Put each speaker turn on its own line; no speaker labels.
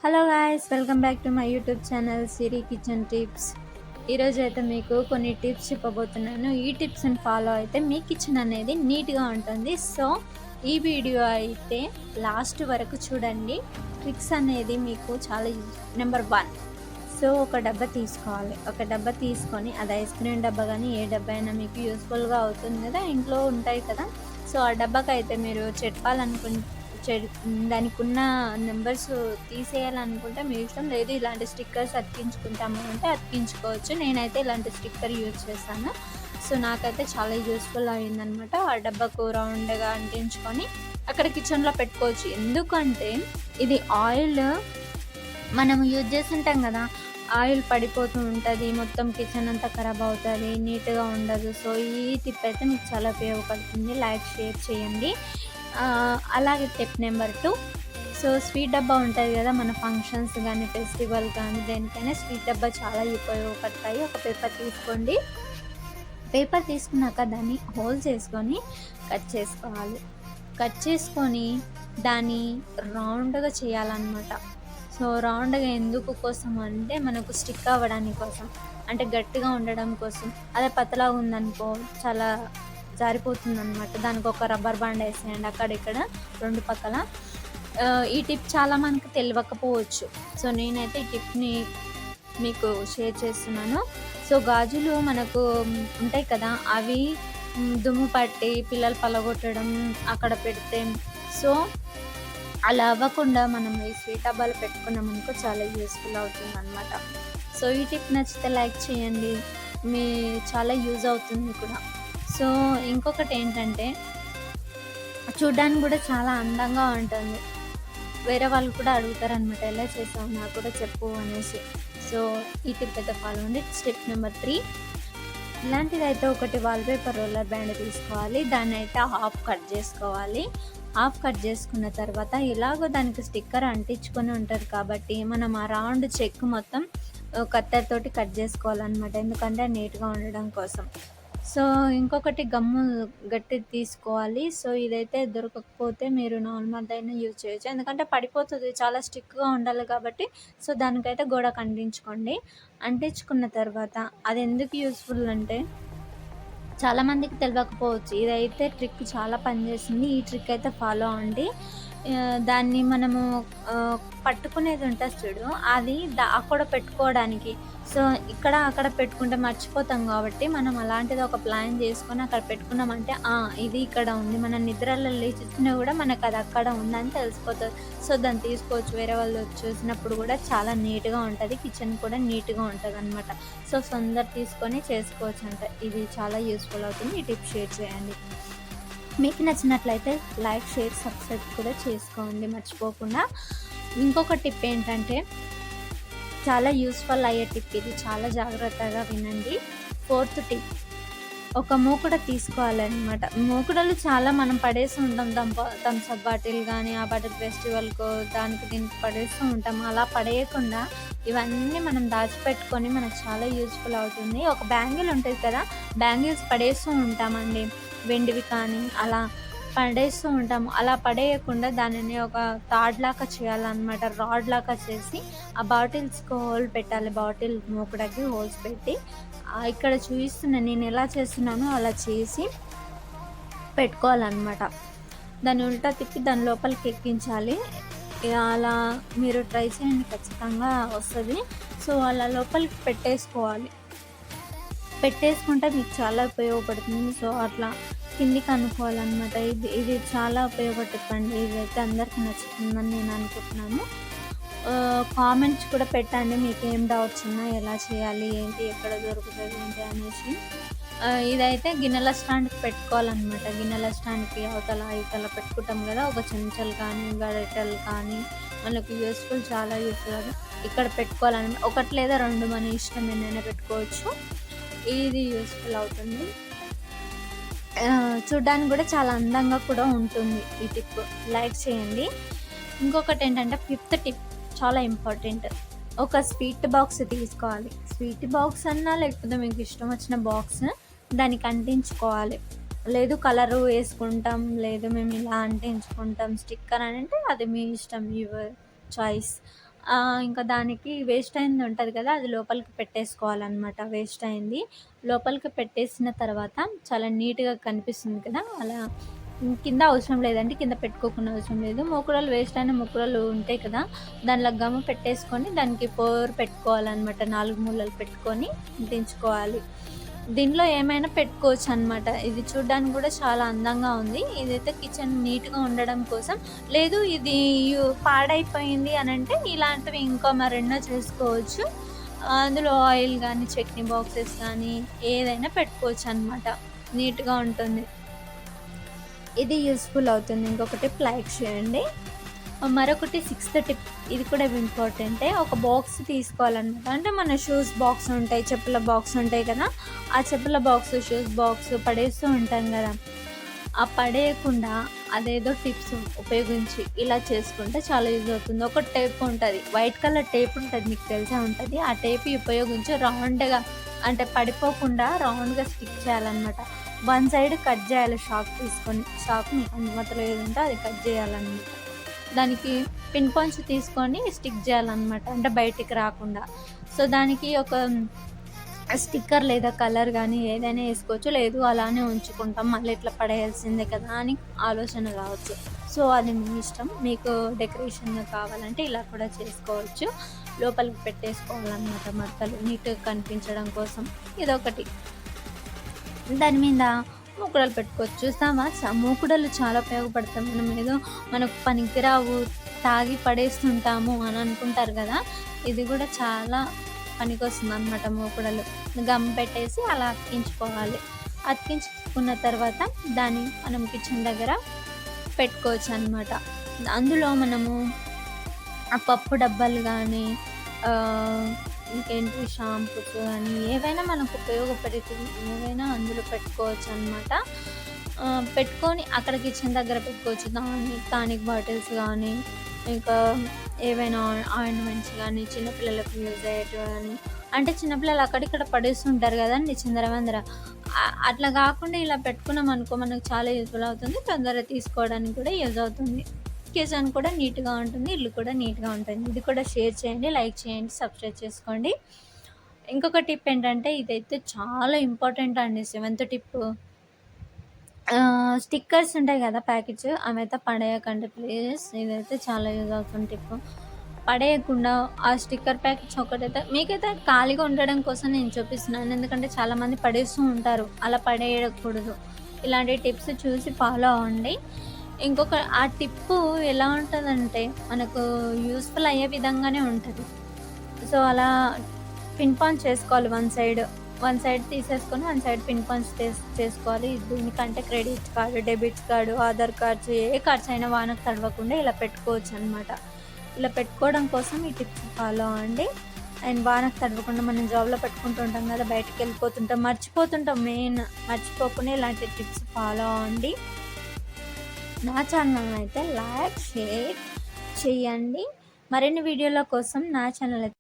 Hello guys, welcome back to my YouTube channel Siri kitchen tips. ఈరోజు అయితే మీకు కొన్ని టిప్స్ చెప్పబోతున్నాను. ఈ టిప్స్ని ఫాలో అయితే మీ కిచెన్ అనేది నీట్గా ఉంటుంది. సో ఈ వీడియో అయితే లాస్ట్ వరకు చూడండి. ట్రిక్స్ అనేది మీకు చాలా నెంబర్ 1. సో ఒక డబ్బా తీసుకోవాలి. ఒక డబ్బా తీసుకొని అది ఐస్ క్రీమ్ డబ్బా కానీ ఏ డబ్బా అయినా మీకు యూస్ఫుల్గా అవుతుంది కదా, ఇంట్లో ఉంటాయి కదా. సో ఆ డబ్బాకి అయితే మీరు దానికి ఉన్న నెంబర్స్ తీసేయాలనుకుంటే మీ ఇష్టం. లేదు ఇలాంటి స్టిక్కర్స్ అతికించుకుంటాము అంటే అతికించుకోవచ్చు. నేనైతే ఇలాంటి స్టిక్కర్ యూజ్ చేస్తాను. సో నాకైతే చాలా యూస్ఫుల్ అయిందనమాట. ఆ డబ్బాకు రౌండ్గా అంటించుకొని అక్కడ కిచెన్లో పెట్టుకోవచ్చు. ఎందుకంటే ఇది ఆయిల్ మనం యూజ్ చేస్తుంటాం కదా, ఆయిల్ పడిపోతూ ఉంటుంది, మొత్తం కిచెన్ అంతా ఖరాబ్ అవుతుంది, నీట్గా ఉండదు. సో ఈ టిప్ అయితే మీకు చాలా ఉపయోగపడుతుంది. లైక్ షేర్ చేయండి. అలాగే టిప్ నెంబర్ 2. సో స్వీట్ డబ్బా ఉంటుంది కదా, మన ఫంక్షన్స్ కానీ ఫెస్టివల్ కానీ దేనికైనా స్వీట్ డబ్బా చాలా ఉపయోగపడతాయి. ఒక పేపర్ తీసుకోండి. పేపర్ తీసుకున్నాక దాన్ని హోల్ చేసుకొని కట్ చేసుకోవాలి. కట్ చేసుకొని దాన్ని రౌండ్గా చేయాలన్నమాట. సో రౌండ్గా ఎందుకు కోసం అంటే మనకు స్టిక్ అవ్వడానికి కోసం, అంటే గట్టిగా ఉండడం కోసం. అదే పతలాగా ఉందనుకో చాలా జారిపోతుంది అనమాట. దానికి ఒక రబ్బర్ బ్యాండ్ వేసేయండి అక్కడిక్కడ 2 పక్కల. ఈ టిప్ చాలా మనకు తెలియకపోవచ్చు. సో నేనైతే ఈ టిప్ని మీకు షేర్ చేస్తున్నాను. సో గాజులు మనకు ఉంటాయి కదా, అవి దుమ్ము పట్టి పిల్లలు పలగొట్టడం అక్కడ పెడితే, సో అలా అవ్వకుండా మనం ఈ స్వీట్ డబ్బాలు పెట్టుకున్నామనుకో చాలా యూస్ఫుల్ అవుతుంది అనమాట. సో ఈ టిప్ నచ్చితే లైక్ చేయండి, మీ చాలా యూజ్ అవుతుంది కూడా. సో ఇంకొకటి ఏంటంటే చూడ్డానికి కూడా చాలా అందంగా ఉంటుంది. వేరే వాళ్ళు కూడా అడుగుతారనమాట, ఎలా చేసావు నాకు కూడా చెప్పు అనేసి. సో ఈ టిప్ అయితే ఫాలో అండి. Step number 3. ఇలాంటిది అయితే ఒకటి వాల్పేపర్ రోలర్ బ్యాండ్ తీసుకోవాలి. దాన్ని అయితే హాఫ్ కట్ చేసుకోవాలి. హాఫ్ కట్ చేసుకున్న తర్వాత ఇలాగో దానికి స్టిక్కర్ అంటించుకొని ఉంటుంది కాబట్టి మనం ఆ రౌండ్ చెక్ మొత్తం కత్తెరతోటి కట్ చేసుకోవాలన్నమాట. ఎందుకంటే నీట్గా ఉండడం కోసం. సో ఇంకొకటి గమ్ము గట్టిది తీసుకోవాలి. సో ఇదైతే దొరకకపోతే మీరు నార్మల్ అయినా యూజ్ చేయొచ్చు, ఎందుకంటే పడిపోతుంది, చాలా స్టిక్గా ఉండాలి కాబట్టి. సో దానికైతే గోడకు అంటించుకోండి. అంటించుకున్న తర్వాత అది ఎందుకు యూస్ఫుల్ అంటే చాలామందికి తెలియకపోవచ్చు. ఇదైతే ట్రిక్ చాలా పనిచేస్తుంది. ఈ ట్రిక్ అయితే ఫాలో అవ్వండి. దాన్ని మనము పట్టుకునేది ఉంటుంది చూడు, అది అక్కడ పెట్టుకోవడానికి. సో ఇక్కడ అక్కడ పెట్టుకుంటే మర్చిపోతాం కాబట్టి మనం అలాంటిది ఒక ప్లాన్ చేసుకొని అక్కడ పెట్టుకున్నామంటే ఇది ఇక్కడ ఉంది, మన నిద్రలో లేచినా కూడా మనకు అది అక్కడ ఉందని తెలిసిపోతుంది. సో దాన్ని తీసుకోవచ్చు. వేరే వాళ్ళు చూసినప్పుడు కూడా చాలా నీట్గా ఉంటుంది, కిచెన్ కూడా నీట్గా ఉంటుంది అనమాట. సో తొందర తీసుకొని చేసుకోవచ్చు అంట. ఇది చాలా యూస్ఫుల్ అవుతుంది. ఈ టిప్ షేర్ చేయండి. మీకు నచ్చినట్లయితే లైక్ షేర్ సబ్స్క్రైబ్ కూడా చేసుకోండి మర్చిపోకుండా. ఇంకొక టిప్ ఏంటంటే చాలా యూస్ఫుల్ అయ్యే టిప్ ఇది, చాలా జాగ్రత్తగా వినండి. 4th tip. ఒక మూకుడ తీసుకోవాలన్నమాట. మూకుడలు చాలా మనం పడేస్తూ ఉంటాం. థమ్స్అప్ బాటిల్ కానీ ఆ బాటిల్ ఫెస్టివల్కో దానికి దీనికి పడేస్తూ ఉంటాం. అలా పడేయకుండా ఇవన్నీ మనం దాచిపెట్టుకొని మనకు చాలా యూస్ఫుల్ అవుతుంది. ఒక బ్యాంగిల్ ఉంటుంది కదా, బ్యాంగిల్స్ పడేస్తూ ఉంటామండి, వెండివి కానీ అలా పడేస్తూ ఉంటాము. అలా పడేయకుండా దానిని ఒక తాడ్ లాగా చేయాలన్నమాట. రాడ్ లాగా చేసి ఆ బాటిల్స్కి హోల్ పెట్టాలి. బాటిల్ మూకుడకి హోల్స్ పెట్టి ఇక్కడ చూపిస్తున్నా నేను ఎలా చేస్తున్నానో అలా చేసి పెట్టుకోవాలన్నమాట. దాన్ని ఉల్టా తిప్పి దాని లోపలికి ఎక్కించాలి. అలా మీరు ట్రై చేయండి, ఖచ్చితంగా వస్తుంది. సో అలా లోపలికి పెట్టేసుకుంటే మీకు చాలా ఉపయోగపడుతుంది. సో అట్లా కిందికి అనుకోవాలన్నమాట. ఇది చాలా ఉపయోగపడుతుంది. ఇదైతే అందరికీ నచ్చుతుందని నేను అనుకుంటున్నాను. కామెంట్స్ కూడా పెట్టండి, మీకు ఏం డౌట్స్ ఉన్నా, ఎలా చేయాలి ఏంటి, ఎక్కడ దొరుకుతుంది ఏంటి అనేసి. ఇదైతే గిన్నెల స్టాండ్కి పెట్టుకోవాలన్నమాట. గిన్నెల స్టాండ్కి అవతల ఇవతల పెట్టుకుంటాం కదా, ఒక చెంచాలు కానీ గరిటెలు కానీ మనకు యూస్ఫుల్, చాలా యూస్ఫుల్. ఇక్కడ పెట్టుకోవాలన్నమాట. ఒకటి లేదా 2 మన ఇష్టం ఏదైనా పెట్టుకోవచ్చు. ఇది యూస్ఫుల్ అవుతుంది. చూడ్డానికి కూడా చాలా అందంగా కూడా ఉంటుంది ఈ టిప్. లైక్ చేయండి. ఇంకొకటి ఏంటంటే 5th టిప్ చాలా ఇంపార్టెంట్. ఒక స్వీట్ బాక్స్ తీసుకోవాలి. స్వీట్ బాక్స్ అన్నా లేకపోతే మీకు ఇష్టం వచ్చిన బాక్స్ దానికి అంటించుకోవాలి. లేదు కలరు వేసుకుంటాం, లేదు మేము ఇలా అంటించుకుంటాం స్టిక్కర్ అని అంటే అది మీ ఇష్టం, యువర్ చాయిస్. ఇంకా దానికి వేస్ట్ అయింది ఉంటది కదా! అది లోపలికి పెట్టేసుకోవాలనమాట. వేస్ట్ అయింది. లోపలికి పెట్టేసిన తర్వాత చాలా నీట్‌గా కనిపిస్తుంది కదా! అలా కింద అవసరం లేదండి. కింద పెట్టుకోకుండా అవసరం లేదు. మూకుడులు వేస్ట్ అయిన మూకుడులు ఉంటాయి కదా! దానిలో గమ్ పెట్టేసుకొని దానికి పెట్టుకోవాలనమాట. 4 మూలలు పెట్టుకొని దించుకోవాలి. దీనిలో ఏమైనా పెట్టుకోవచ్చనమాట. ఇది చూడ్డానికి గూడా చాలా అందంగా ఉంది. ఇదైతే కిచెన్ నీట్‌గా ఉండడం కోసం. లేదు ఇది పాడైపోయింది అనంటే ఇలాంటివి ఇంకా మరెన్నో చేసుకోవచ్చు. అందులో ఆయిల్ గానీ, చట్నీ బాక్సెస్ కానీ ఏదైనా పెట్టుకోవచ్చనమాట. నీట్‌గా ఉంటుంది. ఇది యూజ్‌ఫుల్ అవుతుంది. ఇంకొకటి లైక్ చేయండి. మరొకటి సిక్స్త్ టిప్ ఇది కూడా ఇంపార్టెంటే. ఒక బాక్స్ తీసుకోవాలనమాట. అంటే మన షూస్ బాక్స్ ఉంటాయి, చెప్పుల బాక్స్ ఉంటాయి కదా! ఆ చెప్పుల బాక్స్, షూస్ బాక్స్ పడేస్తూ ఉంటాం కదా! ఆ పడేయకుండా అదేదో టిప్స్ ఉపయోగించి ఇలా చేసుకుంటే చాలా యూజ్ అవుతుంది. ఒక టేప్ ఉంటది. వైట్ కలర్ టేప్ ఉంటది. మీకు తెలిసే ఉంటది. ఆ టేప్ ఉపయోగించి రౌండ్‌గా అంటే పడిపోకుండా రౌండ్‌గా స్టిక్ చేయాలనమాట. వన్ సైడ్ కట్ చేయాలి చాక్ తీసుకొని. చాక్‌ని అనుమతిలో ఏదుంటే అది కట్ చేయాలనమాట. దానికి పిన్ పాయింట్స్ తీసుకొని స్టిక్ చేయాలనమాట. అంటే బయటికి రాకుండా. సో, దానికి ఒక స్టిక్కర్ లేదా కలర్ గానీ ఏదైనా ఏసుకోవచ్చు. లేదు అలానే ఉంచుకుంటాం. మళ్ళీ ఇట్లా పడేయాల్సిందే కదా! అని ఆలోచన రావచ్చు. సో, అది మీ ఇష్టం. మీకు డెకరేషన్‌గా కావాలంటే ఇలా కూడా చేసుకోవచ్చు. లోపలికి పెట్టేసుకోవాలనమాట మడతలు నీట్‌గా కనిపించడం కోసం. ఇదొకటి. దాని మీద మూకుడలు పెట్టుకోవచ్చు. చూసావా మూకుడలు చాలా ఉపయోగపడతాయి. మనం ఏదో మనకు పనికిరావు, తాగి పడేస్తుంటాము అని అనుకుంటారు కదా! ఇది కూడా చాలా పనికొస్తుందనమాట మూకుడలు. గమ్ పెట్టేసి అలా అతికించుకోవాలి. అతికించుకున్న తర్వాత దాన్ని మనం కిచెన్ దగ్గర పెట్టుకోవచ్చనమాట. అందులో మనము ఆ పప్పు డబ్బాలు గానీ, ఇంకేంటి షాంపూస్ కానీ ఏవైనా మనకు ఉపయోగపడేటివి ఏవైనా అందులో పెట్టుకోవచ్చనమాట. పెట్టుకొని అక్కడ కిచెన్ దగ్గర పెట్టుకోవచ్చు. టానిక్ బాటిల్స్ గానీ, ఇంకా ఏవైనా ఆయింట్మెంట్స్ గానీ, చిన్నపిల్లలకు యూజ్ అయ్యేటివి గానీ, అంటే చిన్నపిల్లలు అక్కడిక్కడ పడేస్తుంటారు కదండీ చిందరవందర. అట్లా కాకుండా ఇలా పెట్టుకున్నామనుకో మనకు చాలా యూజ్‌ఫుల్ అవుతుంది. తొందరగా తీసుకోవడానికి కూడా యూజ్ అవుతుంది. కిచెన్ కూడా నీట్‌గా ఉంటుంది. ఇల్లు కూడా నీట్‌గా ఉంటుంది. ఇది కూడా షేర్ చేయండి, లైక్ చేయండి, సబ్స్క్రైబ్ చేసుకోండి. ఇంకొక టిప్ ఏంటంటే ఇదైతే చాలా ఇంపార్టెంట్ అండి. సెవెంత్ టిప్పు స్టిక్కర్స్ ఉంటాయి కదా ప్యాకెట్స్ అవైతే పడేయకండి ప్లీజ్. ఇదైతే చాలా యూజ్ అవుతుంది టిప్పు. పడేయకుండా ఆ స్టిక్కర్ ప్యాకెట్స్ ఒకటైతే మీకైతే ఖాళీగా ఉండడం కోసం నేను చూపిస్తున్నాను. ఎందుకంటే చాలామంది పడేస్తూ ఉంటారు. అలా పడేయకూడదు. ఇలాంటి టిప్స్ చూసి ఫాలో అవ్వండి. ఇంకొక ఆ టిప్పు ఎలా ఉంటదంటే మనకు యూజ్‌ఫుల్ అయ్యే విధంగానే ఉంటది. సో, అలా పిన్ పాయింట్ చేసుకోవాలి వన్ సైడ్ తీసేసుకొని వన్ సైడ్ పిన్ పాయింట్స్ చేసుకోవాలి. దీనికంటే credit card, debit card, Aadhaar cards ఏ కార్డ్స్ అయినా వానకు తడవకుండా ఇలా పెట్టుకోవచ్చనమాట. ఇలా పెట్టుకోవడం కోసం ఈ టిప్స్ ఫాలో అవ్వండి. అండ్ వానకు తడవకుండా మనం జాబ్‌లో పెట్టుకుంటూ ఉంటాం కదా! బయటికెళ్ళిపోతుంటాం, మర్చిపోతుంటాం మెయిన్. మర్చిపోకుండా ఇలాంటి టిప్స్ ఫాలో అవ్వండి. నా ఛానల్‌ని అయితే లైక్, షేర్ చేయండి. మరిన్ని వీడియోల కోసం నా ఛానల్